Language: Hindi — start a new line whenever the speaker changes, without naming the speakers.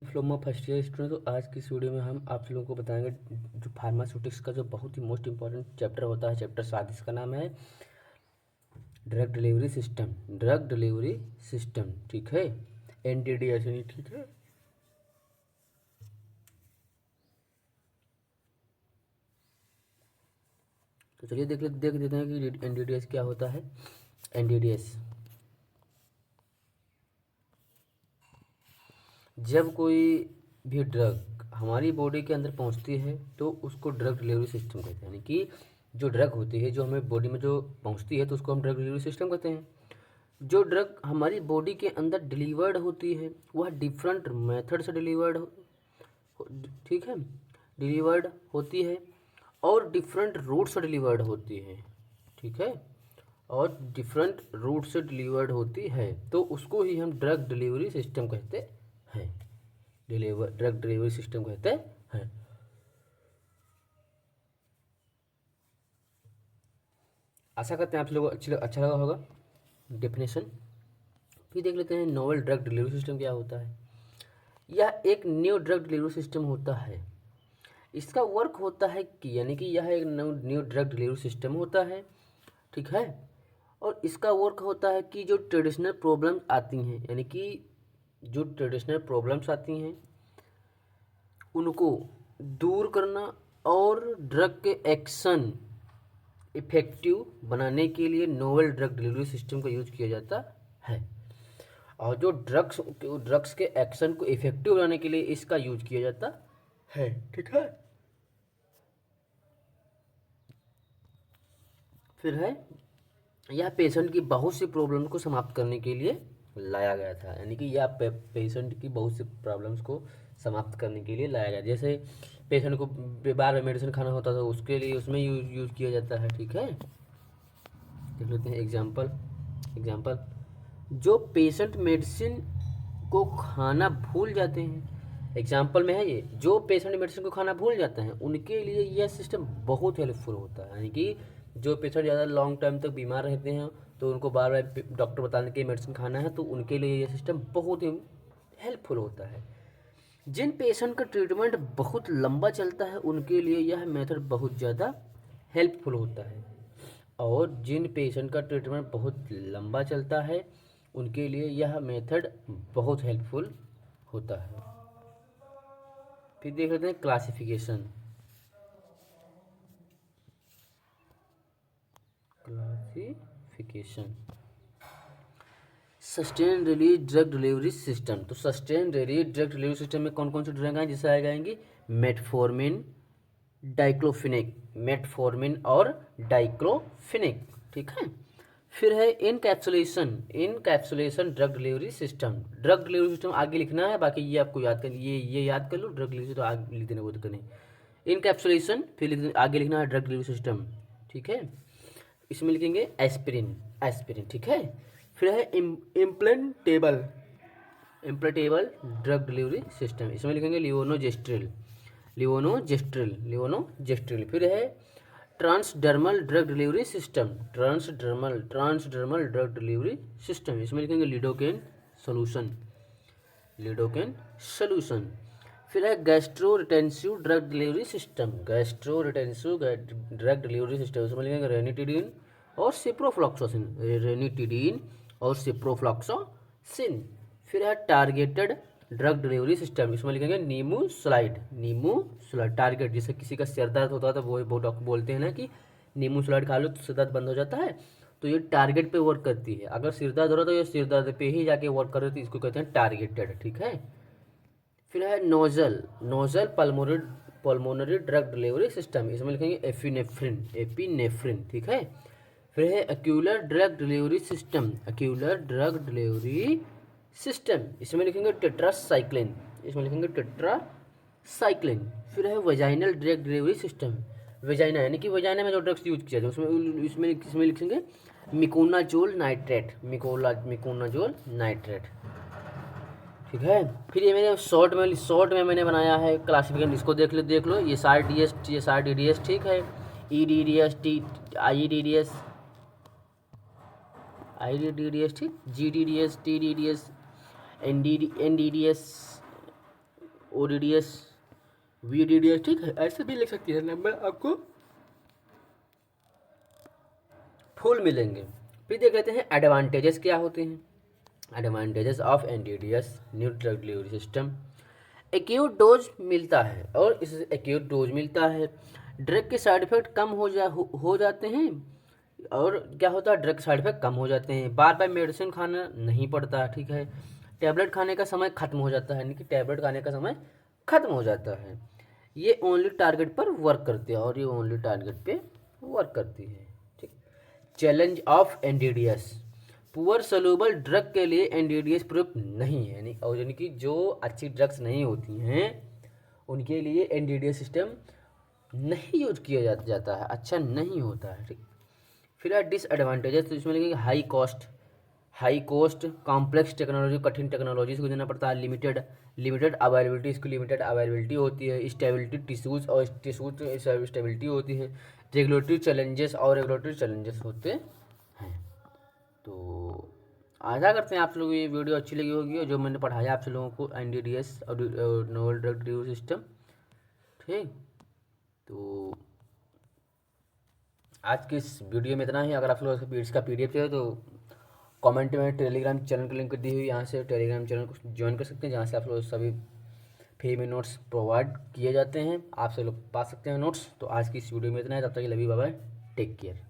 Diploma first year student. तो आज की इस वीडियो में हम आप लोगों को बताएंगे जो फार्मास्यूटिक्स का जो बहुत ही मोस्ट इंपॉर्टेंट चैप्टर होता है, चैप्टर 7, इसका नाम है drug delivery system. Drug delivery system, ठीक है, एनडीडीएस, ठीक है। तो चलिए देख देते हैं कि एनडीडीएस क्या होता है। एनडीडीएस, जब कोई भी ड्रग हमारी बॉडी के अंदर पहुंचती है तो उसको ड्रग डिलीवरी सिस्टम कहते हैं। यानी कि जो ड्रग होती है जो हमें बॉडी में जो पहुंचती है तो उसको हम ड्रग डिलीवरी सिस्टम कहते हैं। जो ड्रग हमारी बॉडी के अंदर डिलीवर्ड होती है वह डिफरेंट मेथड से ठीक है, डिलीवर्ड होती है और डिफरेंट रूट से डिलीवर्ड होती है, ठीक है, और डिफरेंट रूट से डिलीवर्ड होती है तो उसको ही हम ड्रग डिलीवरी सिस्टम कहते हैं। ड्रग डिलीवरी सिस्टम कहते हैं। आशा करते हैं आप लोगों को अच्छा लगा होगा डेफिनेशन। फिर देख लेते हैं नोवेल ड्रग डिलीवरी सिस्टम क्या होता है। यह एक न्यू ड्रग डिलीवरी सिस्टम होता है। इसका वर्क होता है कि यानी कि यह एक न्यू ड्रग डिलीवरी सिस्टम होता है, ठीक है। और इसका वर्क होता है कि जो ट्रेडिशनल प्रॉब्लम्स आती हैं, यानी कि जो ट्रेडिशनल प्रॉब्लम्स आती हैं उनको दूर करना और ड्रग के एक्शन इफेक्टिव बनाने के लिए नोवेल ड्रग डिलीवरी सिस्टम का यूज किया जाता है। और जो ड्रग्स के एक्शन को इफेक्टिव बनाने के लिए इसका यूज किया जाता है, ठीक है। फिर है, यह पेशेंट की बहुत सी प्रॉब्लम को समाप्त करने के लिए लाया गया था। यानी कि यह पेशेंट की बहुत सी प्रॉब्लम्स को समाप्त करने के लिए लाया गया। जैसे पेशेंट को बार बार मेडिसिन खाना होता था उसके लिए उसमें यूज किया जाता है, ठीक है। देख लेते हैं एग्जाम्पल। जो पेशेंट मेडिसिन को खाना भूल जाते हैं, एग्जाम्पल में है ये, जो पेशेंट मेडिसिन को खाना भूल जाते हैं उनके लिए यह सिस्टम बहुत हेल्पफुल होता है। यानी कि जो पेशेंट ज़्यादा लॉन्ग टाइम तक बीमार रहते हैं तो उनको बार बार डॉक्टर बताने के मेडिसिन खाना है तो उनके लिए यह सिस्टम बहुत ही हेल्पफुल होता है। जिन पेशेंट का ट्रीटमेंट बहुत लंबा चलता है उनके लिए यह मेथड बहुत ज़्यादा हेल्पफुल होता है। और जिन पेशेंट का ट्रीटमेंट बहुत लंबा चलता है उनके लिए यह मेथड बहुत हेल्पफुल होता है। फिर देख लेते हैं classification. Sustain release drug delivery system. तो sustain release drug delivery system में कौन कौन से ड्रग हैं जिससे आएंगे? मेटफॉर्मिन, मेटफॉर्मिन और डाइक्लोफिनेक, ठीक है। फिर है encapsulation drug delivery system. Drug delivery system आगे लिखना है, बाकी ये आपको याद कर, ये याद कर लो। ड्रग डिलीवरी तो आगे लिख देना, वो तो नहीं। इनकैप्सुलेशन, फिर आगे लिखना है ड्रग डिलीवरी सिस्टम, ठीक है। इसमें लिखेंगे एस्पिरिन, ठीक है। फिर है इम्प्लेंटेबल ड्रग डिलीवरी सिस्टम, इसमें लिखेंगे लियोनोजेस्ट्रिल। फिर है transdermal drug delivery system, transdermal drug delivery system, इसमें लिखेंगे लिडोकेन सोल्यूशन। फिर है गैस्ट्रो रिटेंसिव ड्रग डिलीवरी सिस्टम, इसमें लिखेंगे रेनिटिडीन और सिप्रोफ्लॉक्सासिन। फिर है टारगेटेड ड्रग डिलीवरी सिस्टम, इसमें लिखेंगे नीमू स्लाइड। टारगेट, जैसे किसी का सिर दर्द होता है तो वो डॉक्टर बोलते हैं ना कि नीमू स्लाइड खा लो तो सिर दर्द बंद हो जाता है। तो ये टारगेट पे वर्क करती है। अगर सिर दर्द हो रहा है तो ये सिर दर्द पे ही जाके वर्क कर रही है, इसको कहते हैं टारगेटेड, ठीक है। फिर है nozzle pulmonary drug delivery system, इसमें लिखेंगे एपिनेफ्रिन, ठीक है। फिर है एक्यूलर ड्रग डिलीवरी सिस्टम, इसमें लिखेंगे टेट्रासाइक्लिन। फिर है vaginal drug delivery system, vagina यानी कि वेजाइना में जो ड्रग्स यूज किया जाए उसमें इसमें लिखेंगे मिकोनाजोल नाइट्रेट, ठीक है। फिर ये मैंने शॉर्ट में मैंने बनाया है क्लासिफिकेशन, इसको देख लो। ये सार डी डी एस, ठीक है। E D D S, I D D S, ठीक, G D D S, T D D S, N D D S, ODDS, VDDS, ठीक है, ऐसे भी लिख सकती है, नंबर आपको फुल मिलेंगे। फिर देख लेते हैं एडवांटेजेस क्या होते हैं। Advantages of NDDS, new drug delivery system. Acute dose मिलता है, और इस एक्यूट डोज मिलता है, ड्रग के साइड इफेक्ट कम हो जाते हैं। और क्या होता है, ड्रग साइड इफेक्ट कम हो जाते हैं, बार बार मेडिसिन खाना नहीं पड़ता, ठीक है। टैबलेट खाने का समय खत्म हो जाता है, यानी कि टैबलेट खाने का समय खत्म हो जाता है। ये ओनली टारगेट पर वर्क करती है, और ये ओनली टारगेट पे वर्क करती है, ठीक। Challenge of NDDS, poor soluble drug के लिए NDDS प्रूफ नहीं है, यानी कि जो अच्छी ड्रग्स नहीं होती हैं उनके लिए NDDS सिस्टम नहीं यूज किया जाता है, अच्छा नहीं होता है, ठीक। फिर है डिसएडवांटेजेस, तो इसमें लिखेंगे हाई कॉस्ट, कॉम्प्लेक्स टेक्नोलॉजी, कठिन टेक्नोलॉजी को देना पड़ता है, लिमिटेड अवेलेबिलिटी, इसकी लिमिटेड अवेलेबिलिटी होती है, स्टेबिलिटी टिश्यूज़ और टिश्यूज स्टेबिलिटी होती है, रेगुलेटरी चैलेंजेस होते हैं। तो आशा करते हैं आप लोगों को ये वीडियो अच्छी लगी होगी, और जो मैंने पढ़ाया आप लोगों को NDDS और नोवल ड्रग डिलीवरी सिस्टम, ठीक। तो आज की इस वीडियो में इतना ही। अगर आप लोग इसका PDF चाहिए तो कमेंट में टेलीग्राम चैनल की लिंक दी हुई, यहाँ से टेलीग्राम चैनल को ज्वाइन कर सकते हैं, जहाँ से आप लोग सभी फ्री में नोट्स प्रोवाइड किए जाते हैं, आप सब लोग पा सकते हैं नोट्स। तो आज की इस वीडियो में इतना है, तब तक के लिए बाय बाय, टेक केयर।